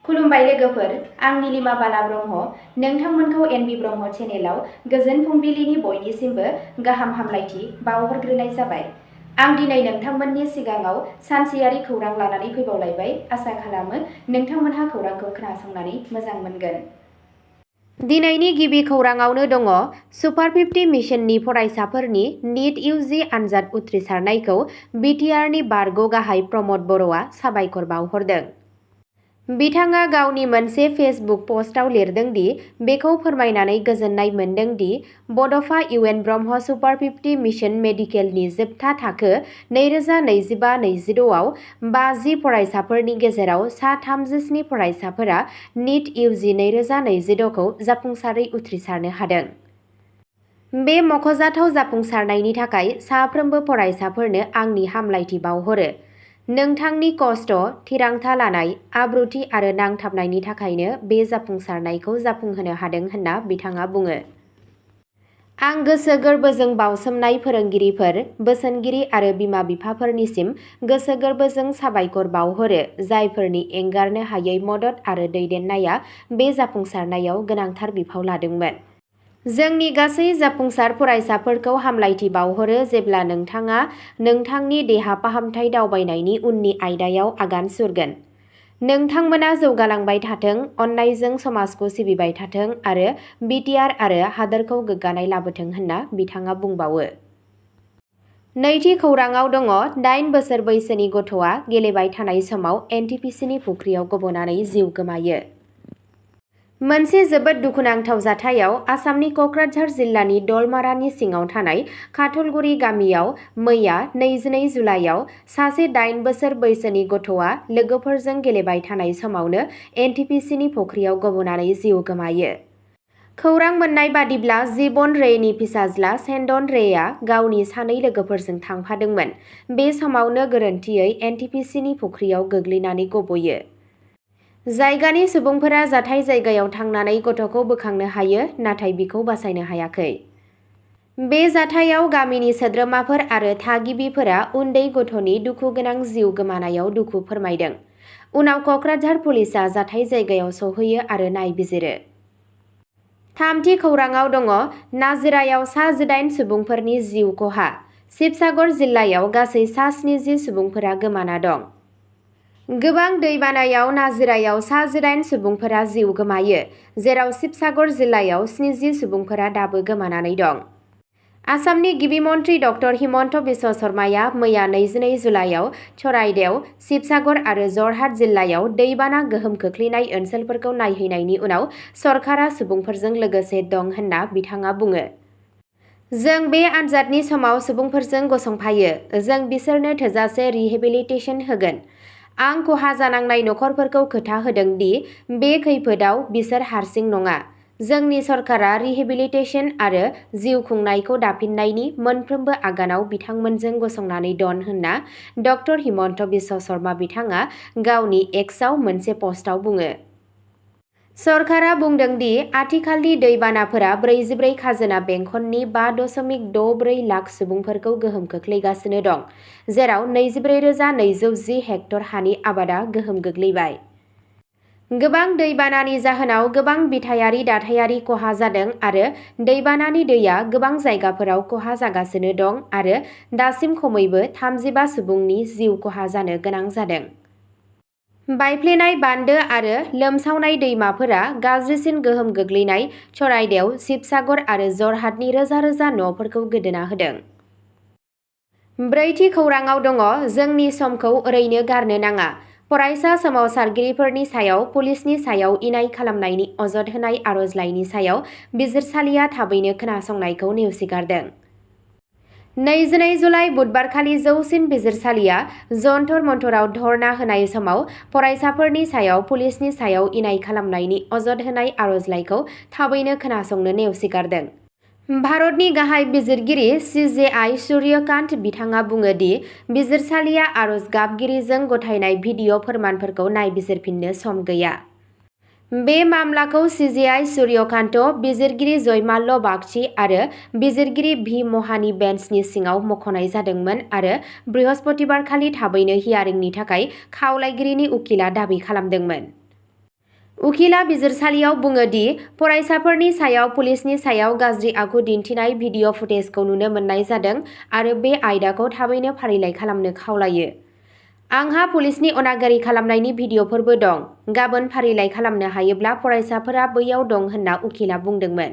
खुलुमबाय लोगोफोर, आं नीलिमा बाला ब्रह्म। नोंथांमोनखौ एनबि ब्रह्म चेनेलाव गोजोन फुंबिलिनि बयनिसिमबो गाहाम हामलायथि बावहरग्रोनाय जाबाय। आं दिनै नोंथांमोननि सिगाङाव सानसेयारि खौरां लानानै फैबावलायबाय। आसा खालामो नोंथांमोनहा खौरांखौ खोनासंनानै मोजां मोनगोन। दिनैनि गिबि खौराङावनो दङ सुपार 50 मिशननि फरायसाफोरनि निट इउजि आनजाद उथ्रिसारनायखौ बिटिआरनि बारग' गाहाय प्रमद बर'आ साबायखर बावहरदों। बिथाङा गावनि मोनसे फेसबुक पस्टआव लिरदों दि बेखौ फोरमायनानै गोजोननाय मोन्दों दि बड'फा इउएन ब्रह्म सुपार 50 मिशन मेडिकेलनि जोबथा थाखो 2025-26 आव 50 फरायसाफोरनि गेजेराव सा 37 फरायसाफोरा निट इउजि 2026 खौ जाफुंसारै उथ्रिसारनो हादों। बे मख'जाथाव जाफुंसारनायनि थाखाय साफ्रोमबो फरायसाफोरनो आंनि हामलायथि बावहरो। नोंथांनि खस्थ', थिरांथा लानाय, आब्रुथि आरो नांथाबनायनि थाखायनो बे जाफुंसारनायखौ जाफुंहोनो हादों होनना बिथाङा बुङो। आं गोसो गोरबोजों बावसोमनाय फोरोंगिरिफोर, बोसोनगिरि आरो बिमा-बिफाफोरनिसिम गोसो गोरबोजों साबायखर बावहरो, जायफोरनि एंगारनो हायै मदद आरो दैदेननाया बे जाफुंसारनायाव गोनांथार बिफाव लादोंमोन। जोंनि गासै जाफुंसार फरायसाफोरखौ हामलायथि बावहरो जेब्ला नोंथाङा नोंथांनि देहा फाहामथाय दावबायनायनि उननि आयदायाव आगान सुरगोन। नोंथांमोना जौगालांबाय थाथों, अननायजों समाजखौ सिबिबाय थाथों आरो बिटिआर आरो हादोरखौ गोग्गानाय लाबोथों होनना बिथाङा बुंबावो। नैथि खौराङाव दङ 8 बोसोर बैसोनि गथ'आ गेलेबाय थानाय समाव एनटिपिसिनि फुख्रियाव गबनानै जिउ गोमायो। मोनसे जोबोद दुखुनांथाव जाथायाव आसामनि क'क्राझार जिल्लानि दलमारानि सिङाव थानाय खाथलगुरि गामियाव मैया 22 जुलाइयाव सासे 8 बोसोर बैसोनि गथ'आ लोगोफोरजों गेलेबाय थानाय समावनो एनटिपिसिनि फुख्रियाव गबनानै जिउ गोमायो। खौरां मोननाय बादिब्ला जीबन रेनि फिसाज्ला सेन्दन रेआ गावनि सानै लोगोफोरजों थांफादोंमोन। बे समावनो गोरोन्थियै एनटिपिसिनि फुख्रियाव गोग्लैनानै गबयो। जायगानि सुबुंफोरा जाथाय जायगायाव थांनानै गथ'खौ बोखांनो हायो, नाथाय बिखौ बासायनो हायाखै। बे जाथायाव गामिनि सोद्रोमाफोर आरो थागिबिफोरा उन्दै गथ'नि दुखुगोनां जिउ गोमानायाव दुखु फोरमायदों। उनाव क'क्राझार पुलिसआ जाथाय जायगायाव सौहैयो आरो नायबिजिरो। थामथि खौराङाव दङ नाजिरायाव सा 18 सुबुंफोरनि जिउ खहा। शिबसागर जिल्लायाव गासै सा 70 सुबुंफोरा गोमाना दं। गोबां दैबानायाव नाजिरायाव सा 18 सुबुंफोरा जिउ गोमायो, जेराव शिबसागर जिल्लायाव 70 सुबुंफोरा दाबो गोमानानै दं। आसामनि गिबि मन्थ्रि डक्टर हिमन्त बिश्व शर्माया मैया 22 जुलाइयाव चराइदेव, शिबसागर आरो जरहाट जिल्लायाव दैबाना गोहोम खोख्लैनाय ओनसोलफोरखौ नायहैनायनि उनाव सरकारा सुबुंफोरजों लोगोसे दं होनना बिथाङा बुङो। जों बे आनजादनि समाव सुबुंफोरजों गसंफायो। जों बिसोरनो थोजासे रिहेबिलिटेसन होगोन। आं खहा जानांनाय नखरफोरखौ खोथा होदों दि बे खैफोदआव बिसोर हारसिं नङा। जोंनि सरकारा रिहेबिलिटेसन आरो जिउ खुंनायखौ दाफिननायनि मोनफ्रोमबो आगानाव बिथांमोनजों गसंनानै दं होनना डक्टर हिमन्त बिश्व शर्मा बिथाङा गावनि एक्सआव मोनसे पस्टआव बुङो। सरकारा बुंदों दि आथिखालनि दैबानाफोरा 44 खाजोना बेंखननि 5.64 लाख सुबुंफोरखौ गोहोम खोख्लैगासिनो दं, जेराव 24,210 हेक्टर हानि आबादा गोहोम गोग्लैबाय। गोबां दैबानानि जाहोनाव गोबां बिथायारि दाथायारि खहा जादों आरो दैबानानि दैया गोबां जायगाफोराव खहा जागासिनो दं आरो दासिम खमैबो 35 सुबुंनि जिउ खहा जानो गोनां जादों। बायफ्लेनाय बान्दो आरो लोमसावनाय दैमाफोरा गाज्रिसिन गोहोम गोग्लैनाय चराइदेव, शिबसागर आरो जरहाटनि रोजा रोजा न'फोरखौ गोदोना होदों। ब्रैथि खौराङाव दङ जोंनि समखौ ओरैनो गारनो नाङा। फरायसा सोमावसारगिरिफोरनि सायाव पुलिसनि सायाव इनाय खालामनायनि अजद होनाय आर'जलाइनि सायाव बिजिरसालिया थाबैनो खोनासंनायखौ नेवसिगारदों। 22 जुलाइ बुधबारखालि जौसिन बिजिरसालिया जन्तर मन्तराव धर्ना होनाय समाव फरायसाफोरनि सायाव पुलिसनि सायाव इनाय खालामनायनि अजद होनाय आर'जलाइखौ थाबैनो खोनासंनो नेवसिगारदों। भारतनि गाहाय बिजिरगिरि सिजेआइ सूर्यकान्त बिथाङा बुङो दि बिजिरसालिया आर'ज गाबगिरिजों गथायनाय भिडिअ' फोरमानफोरखौ नायबिजिरफिननो सम गैया। बे मामलाखौ सिजेआइ सूर्यकान्त, बिजिरगिरि जयमाल्य बागची आरो बिजिरगिरि भि महानि बेन्चनि सिङाव मख'नाय जादोंमोन आरो बृहस्पतिबारखालि थाबैनो हियारिंनि थाखाय खावलायगिरिनि उकिलआ दाबि खालामदोंमोन। उखिला बिजिरसालियाव बुङो दि फरायसाफोरनि सायाव पुलिसनि सायाव गाज्रि आखु दिन्थिनाय भिडिअ' फुटेजखौ नुनो मोननाय जादों आरो बे आयदाखौ थाबैनो फारिलाइ खालामनो खावलायो। आंहा पुलिसनि अनागारि खालामनायनि भिडिअ'फोरबो दं। गाबोन फारिलाइ खालामनो हायोब्ला फरायसाफोरा बैयाव दं होनना उखिला बुंदोंमोन।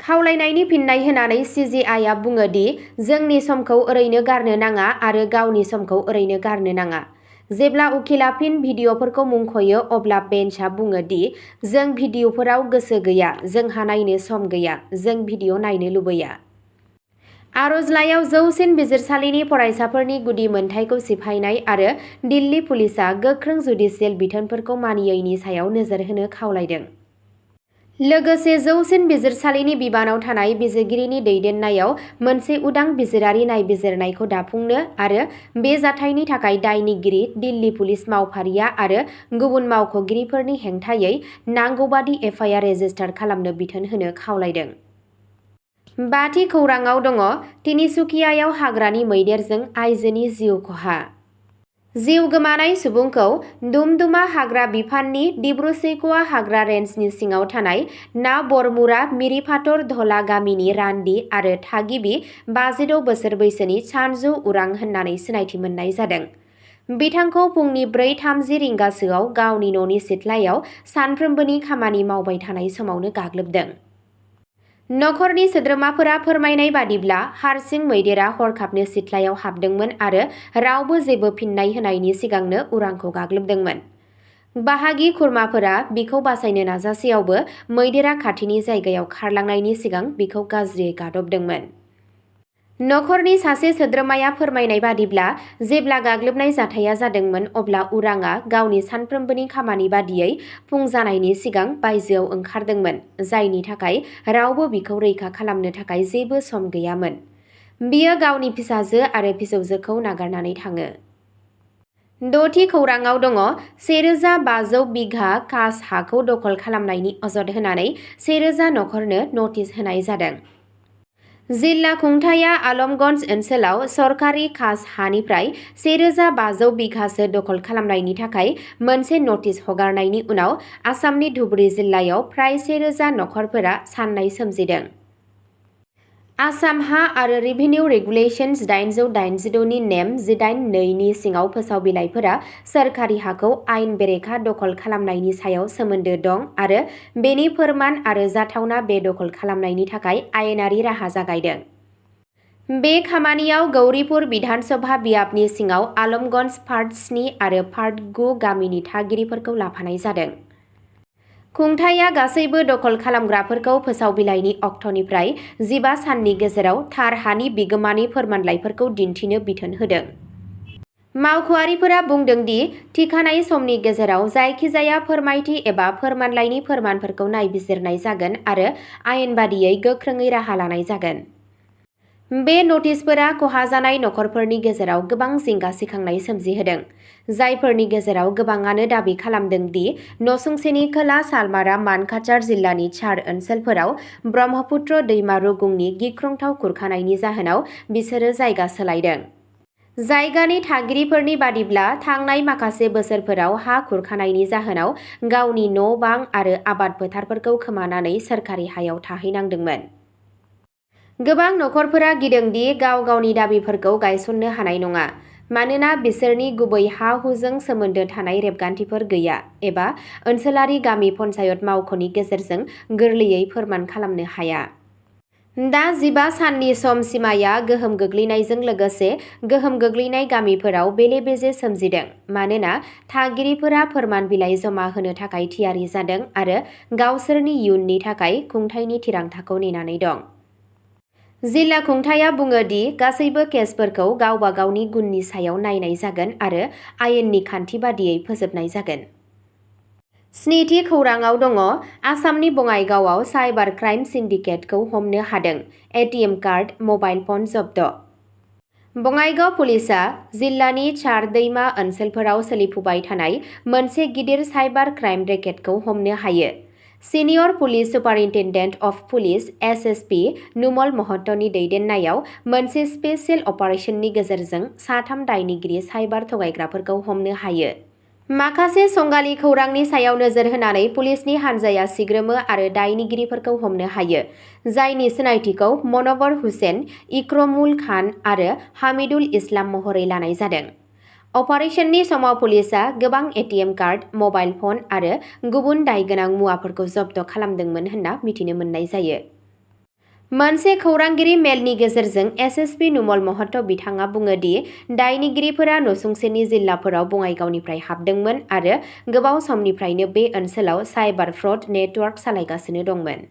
खावलायनायनि फिननाय होनानै CJIआ बुङो दि जोंनि समखौ ओरैनो गारनो नाङा आरो गावनि समखौ ओरैनो गारनो नाङा। जेब्ला उखिला फिन भिडिअ'फोरखौ मुंख'यो अब्ला बेन्चआ बुङो दि जों भिडिअ'फोराव गोसो गैया, जोंहा नायनो सम गैया, जों भिडिअ' नायनो लुबैया। आर'जलाइयाव जौसिन बिजिरसालिनि फरायसाफोरनि गुदि मोनथायखौ सिफायनाय आरो दिल्ली पुलिसआ गोख्रों जुडिसियेल बिथोनफोरखौ मानियैनि सायाव नोजोर होनो खावलायदों। लोगोसे जौसिन बिजिरसालिनि बिबानाव थानाय बिजिरगिरिनि दैदेननायाव मोनसे उदां बिजिरारि नायबिजिरनायखौ दाफुंनो आरो बे जाथायनि थाखाय दायनिगिरि दिल्ली पुलिस मावफारिया आरो गुबुन मावख'गिरिफोरनि हेंथायै नांगौबादि FIR रेजिस्टार खालामनो बिथोन होनो खावलायदों। बाथि खौरांआव दङ तिनिसुकियायाव हाग्रानि मैदेरजों आइजोनि जिउ खहा। जिउ गोमानाय सुबुंखौ दुमदुमा हाग्रा बिफाननि डिब्रुसैख'वा हाग्रा रेन्जनि सिङाव थानाय नाबरमुरा मिरिफाटर धला गामिनि रान्दि आरो थागिबि 56 बोसोर बैसोनि सानजु उरां होननानै सिनायथि मोननाय जादों। बिथांखौ फुंनि 4:30 रिंगासोआव गावनि न'नि सिथ्लायाव सानफ्रोमबोनि खामानि मावबाय थानाय समावनो गाग्लोबदों। नखरनि सोद्रोमाफोरा फोरमायनाय बादिब्ला हारसिं मैदेरा हरखाबनो सिथ्लायाव हाबदोंमोन आरो रावबो जेबो फिननाय होनायनि सिगांनो उरांखौ गाग्लोबदोंमोन। बाहागि खुरमाफोरा बिखौ बासायनो नाजासेयावबो मैदेरा खाथिनि जायगायाव खारलांनायनि सिगां बिखौ गाज्रियै गादबदोंमोन। नखरनि सासे सोद्रोमाया फोरमायनाय बादिब्ला जेब्ला गाग्लोबनाय जाथाया जादोंमोन अब्ला उरांआ गावनि सानफ्रोमबोनि खामानि बादियै फुं जानायनि सिगां बायजोआव ओंखारदोंमोन, जायनि थाखाय रावबो बिखौ रैखा खालामनो थाखाय जेबो सम गैयामोन। बियो गावनि फिसाजो आरो फिसौजोखौ नागारनानै थाङो। द'थि खौरांआव दङ 1500 बिघा कास हाखौ दखल खालामनायनि अजद होनानै 1000 नखरनो नटिस होनाय जादों। जिल्ला खुंथाया आलमगन्ज ओनसोलाव सरकारि खास हानिफ्राय 1500 बिघासो दखल खालामनायनि थाखाय मोनसे नटिस हगारनायनि उनाव आसामनि धुबुरी जिल्लायाव फ्राय 1000 नखरफोरा साननाय सोमजिदों। आसाम हा आरो रेभिनिउ रेगुलेशन्स 882 नि नेम 18(2) नि सिङाव फोसाव बिलाइफोरा सोरखारि हाखौ आयेन बेरेखा दखल खालामनायनि सायाव सोमोन्दो दं आरो बेनि फोरमान आरो जाथावना बे दखल खालामनायनि थाखाय आयेनारि राहा जागायदों। बे खामानियाव गौरीपुर बिधान सभा बियाबनि सिङाव आलमगन्ज पार्ट 7 आरो पार्ट 9 गामिनि थागिरिफोरखौ लाफानाय जादों। खुंथाया गासैबो दखल खालामग्राफोरखौ फोसाव बिलाइनि अक्ट'निफ्राय 15 साननि गेजेराव थार हानि बिगोमानि फोरमानलाइफोरखौ दिन्थिनो बिथोन होदों। मावख'आरिफोरा बुंदों दि थिखानाय समनि गेजेराव जायखिजाया फोरमायथि एबा फोरमानलाइनि फोरमानफोरखौ नायबिजिरनाय जागोन आरो आयेन बादियै गोख्रोङै राहा लानाय जागोन। बे नटिसफोरा खहा जानाय नखरफोरनि गेजेराव गोबां जिंगा सिखांनाय सोमजिहोदों, जायफोरनि गेजेराव गोबाङानो दाबि खालामदों दि नसुंसेनि खोला सालमारा मानकाचार जिल्लानि चार ओनसोलफोराव ब्रह्मपुत्र दैमा रुगुंनि गिख्रंथाव खुरखानायनि जाहोनाव बिसोरो जायगा सोलायदों। जायगानि थागिरिफोरनि बादिब्ला थांनाय माखासे बोसोरफोराव हा खुरखानायनि जाहोनाव गावनि न'-बां आरो आबाद फोथारफोरखौ खोमानानै सोरखारि हायाव थाहैनांदोंमोन। गोबां नखरफोरा गिदों दि गाव गावनि दाबिफोरखौ गायसननो हानाय नङा, मानोना बिसोरनि गुबै हा-हुजों सोमोन्दो थानाय रेबगान्थिफोर गैया एबा ओनसोलारि गामि पन्चायत मावख'नि गेजेरजों गोरलैयै फोरमान खालामनो हाया। दा 15 साननि सम सिमाया गोहोम गोग्लैनायजों लोगोसे गोहोम गोग्लैनाय गामिफोराव बेले-बेजे सोमजिदों मानोना थागिरिफोरा फोरमान बिलाइ जमा होनो थाखाय थियारि जादों आरो गावसोरनि इयुननि थाखाय खुंथायनि थिरांथाखौ नेनानै दं। जिल्ला खुंथाया बुङो दि गासैबो केसफोरखौ गावबा गावनि गुननि सायाव नायनाय जागोन आरो आयेननि खान्थि बादियै फोजोबनाय जागोन। स्निथि खौरांआव दङ आसामनि बङाइगावआव साइबार क्राइम सिन्डिकेटखौ हमनो हादों, एटिएम कार्ड, मबाइल फन जब्द। बङाइगाव पुलिसआ जिल्लानि चार दैमा ओनसोलफोराव सोलिफुबाय थानाय मोनसे गिदिर साइबार क्राइम रेकेटखौ हमनो हायो। Senior police superintendent of police (SSP) Numal महन्तनि दैदेननायाव मोनसे स्पेसियेल अपारेसननि गेजेरजों साथाम दायनिगिरि साइबार थगायग्राफोरखौ हमनो हायो। माखासे संगालि खौरांनि सायाव नोजोर होनानै पुलिसनि हान्जाया सिग्रोमो आरो दायनिगिरिफोरखौ हमनो हायो, जायनि सिनायथिखौ मनवर हुसेन, इक्रमुल खान आरो हामिदुल इस्लाम महरै लानाय जादों। अपारेशननि समाव पुलिसआ गोबां एटिएम कार्ड, मबाइल फन आरो गुबुन दायगोनां मुवाफोरखौ जब्द खालामदोंमोन होनना मिथिनो मोननाय जायो। मोनसे खौरांगिरि मेलनि गेजेरजों एसएसपि नुमल महतो बिथाङा बुङो दि दायनिगिरिफोरा नसुंसेनि जिल्लाफोराव बङाइगावनिफ्राय हाबदोंमोन आरो गोबाव समनिफ्रायनो बे ओनसोलाव साइबार फ्रड नेटवर्क सालायगासिनो दंमोन।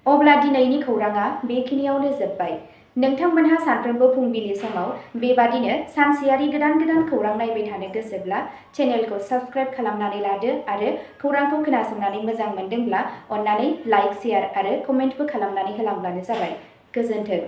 अब्ला दिनैनि खौरांआ बेखिनियावनो जोबबाय। नोंथांमोनहा सानफ्रोमबो फुंबिलि समाव बेबादिनो सानसेयारि गोदान खौरां नायबाय थानो गोसोब्ला चेनेलखौ साबस्क्राइब खालामनानै लादो आरो खौरांखौ खोनासंनानै मोजां मोनदोंब्ला अन्नानै लाइक, शेयार आरो कमेन्टबो खालामनानै होलांब्लानो जाबाय। गोजोन्थों।